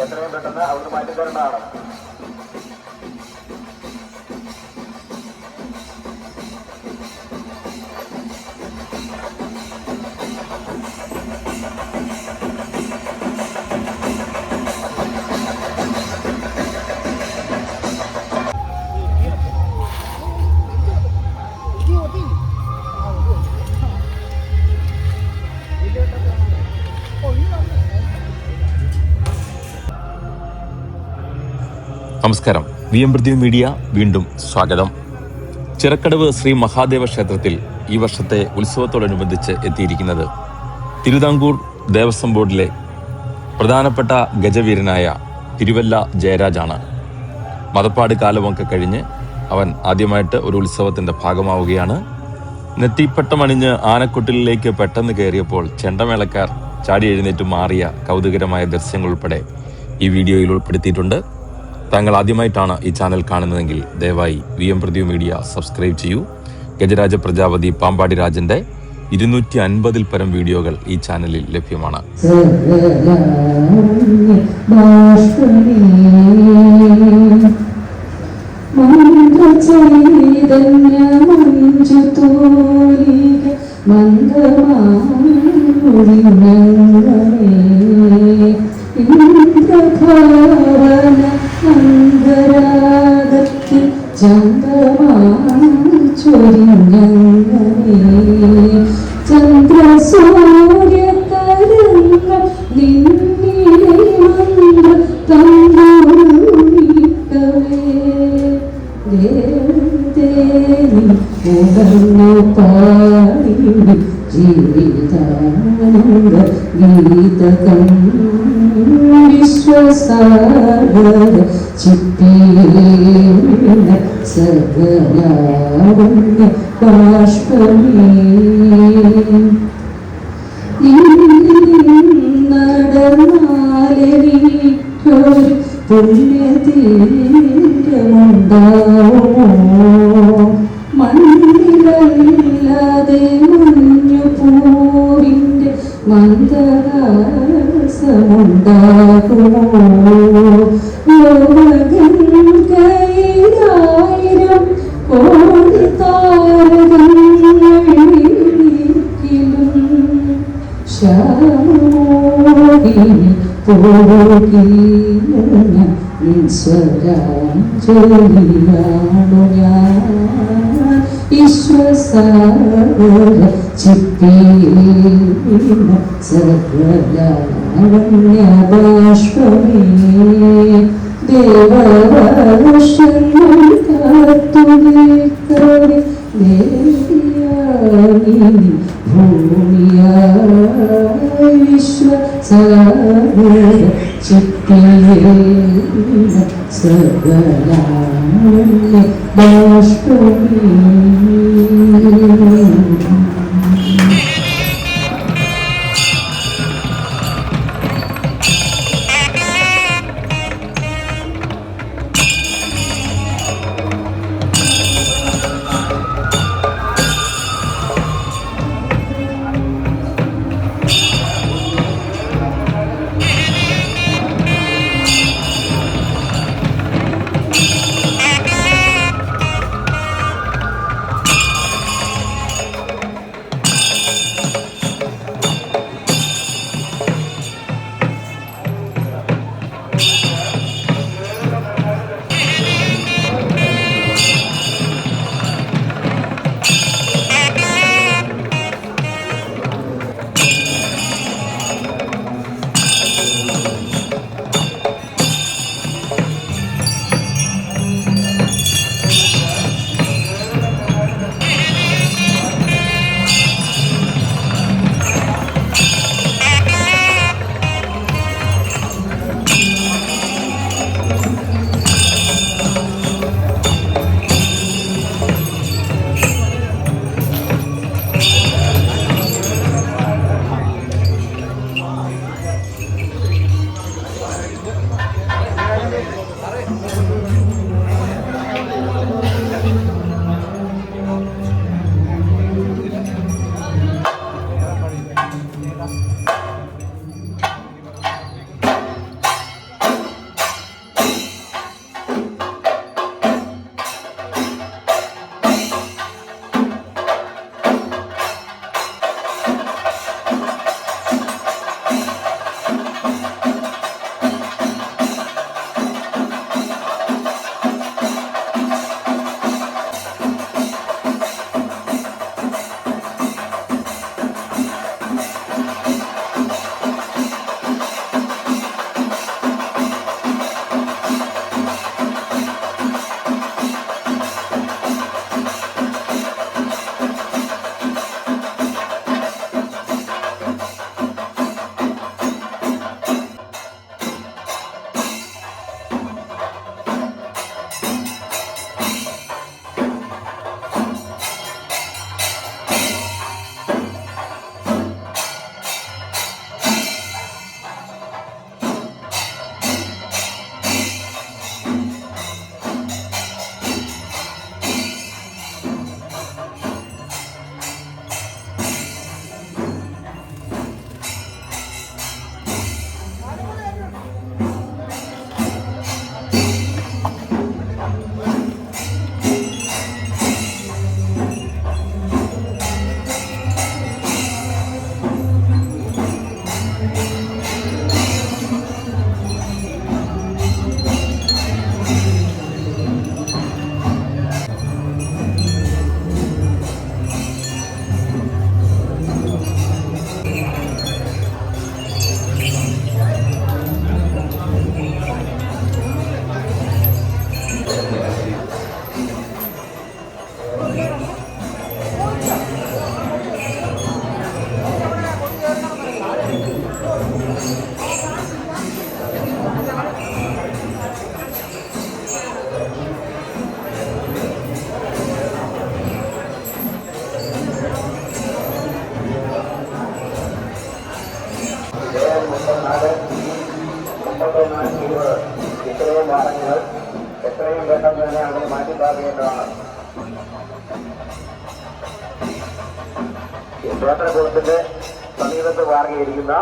എത്രയും പെട്ടെന്ന് അവിടുന്ന് മാറ്റിത്തരേണ്ടതാണ്. നമസ്കാരം. VMPrithvi മീഡിയ വീണ്ടും സ്വാഗതം. ചിറക്കടവ് ശ്രീ മഹാദേവ ക്ഷേത്രത്തിൽ ഈ വർഷത്തെ ഉത്സവത്തോടനുബന്ധിച്ച് എത്തിയിരിക്കുന്നത് തിരുവിതാംകൂർ ദേവസ്വം ബോർഡിലെ പ്രധാനപ്പെട്ട ഗജവീരനായ തിരുവല്ല ജയരാജാണ്. മതപ്പാട് കാലമൊക്കെ കഴിഞ്ഞ് അവൻ ആദ്യമായിട്ട് ഒരു ഉത്സവത്തിൻ്റെ ഭാഗമാവുകയാണ്. നെറ്റിപ്പട്ടമണിഞ്ഞ് ആനക്കൊട്ടിലേക്ക് പെട്ടെന്ന് കയറിയപ്പോൾ ചെണ്ടമേളക്കാർ ചാടി എഴുന്നേറ്റ് മാറിയ കൗതുകരമായ ദൃശ്യങ്ങൾ ഉൾപ്പെടെ ഈ വീഡിയോയിൽ ഉൾപ്പെടുത്തിയിട്ടുണ്ട്. താങ്കൾ ആദ്യമായിട്ടാണ് ഈ ചാനൽ കാണുന്നതെങ്കിൽ ദയവായി VMPrithvi മീഡിയ സബ്സ്ക്രൈബ് ചെയ്യൂ. ഗജരാജ പ്രജാപതി പാമ്പാടി രാജന്റെ 250 പരം വീഡിയോകൾ ഈ ചാനലിൽ ലഭ്യമാണ്. മണ്ണിലല്ലാതെ മഞ്ഞു പൂവിൻ്റെ മന്ദഹാസമുണ്ടാകുമോ? കൈയിലായിരം കോടി താരകങ്ങളിലും ശാമോഹിനി പോകില്ല സ്വരാഞ്ജലിയാണു ഞാൻ ഈശ്വസാഗര ചിപ്പിയില സകലാവണ്യബാഷ്പമേ ദേവവർഷങ്ങൾ കാത്തുനിൽക്കവേ ദേവിയാനി ഭൂമിയായി വിശ്വസാഗര ചിപ്പിയില സകലാവണ്യബാഷ്പമേ. 34 31 20 ഇത്രയും വാഹനങ്ങൾ എത്രയും പെട്ടെന്ന് തന്നെ അവിടെ മാറ്റി പാർക്കേണ്ടതാണ്. ക്ഷേത്രകുളത്തിന്റെ സമീപത്ത് പാർക്കിയിരിക്കുന്ന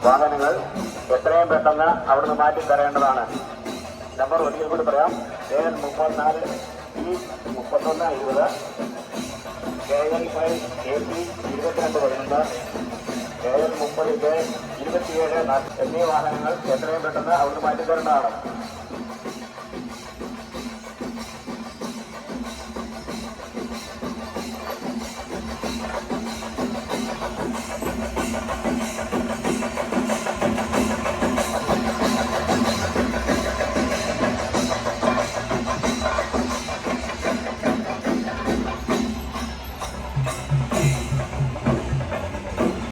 വാഹനങ്ങൾ എത്രയും പെട്ടെന്ന് അവിടുന്ന് മാറ്റി തരേണ്ടതാണ്. നമ്പർ ഒരിക്കൽ കൂടി പറയാം. KL 34 31 20 KL 5 AP 22 KL 30 27 എന്നീ വാഹനങ്ങൾ എത്രയും പെട്ടെന്ന് അവിടുന്ന് മാറ്റി തരേണ്ടതാണ്.